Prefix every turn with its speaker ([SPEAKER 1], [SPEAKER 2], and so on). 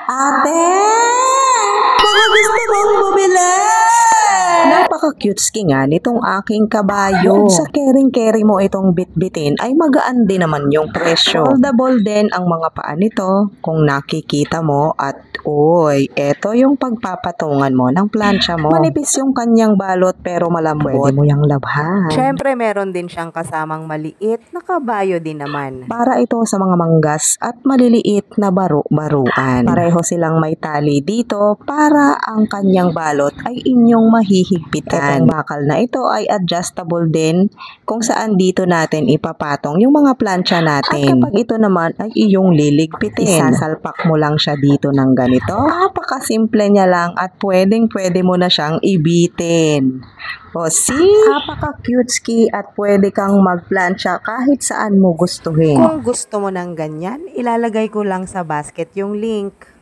[SPEAKER 1] Ate! Baka gusto mong bumili! Napaka-cute nga nitong aking kabayo. Kung sa kering-keri mo itong bitbitin ay magaan din naman yung presyo. Foldable din ang mga paa nito kung nakikita mo at uy, eto yung pagpapatungan mo ng plancha mo. Manipis yung kanyang balot pero malambot. Pwede mo yung labhan.
[SPEAKER 2] Siyempre, meron din siyang kasamang maliit na kabayo din naman.
[SPEAKER 1] Para ito sa mga manggas at maliliit na baro-baruan. Pareho silang may tali dito para ang kanyang balot ay inyong mahihigpitan. Itong bakal na ito ay adjustable din kung saan dito natin ipapatong yung mga plancha natin. At kapag ito naman ay iyong liligpitin, isasalpak mo lang siya dito ng ganito. Napakasimple niya lang at pwedeng-pwede mo na siyang ibitin. O see? Napaka-cute at pwede kang magplancha kahit saan mo gustuhin.
[SPEAKER 2] Kung gusto mo ng ganyan, ilalagay ko lang sa basket yung link.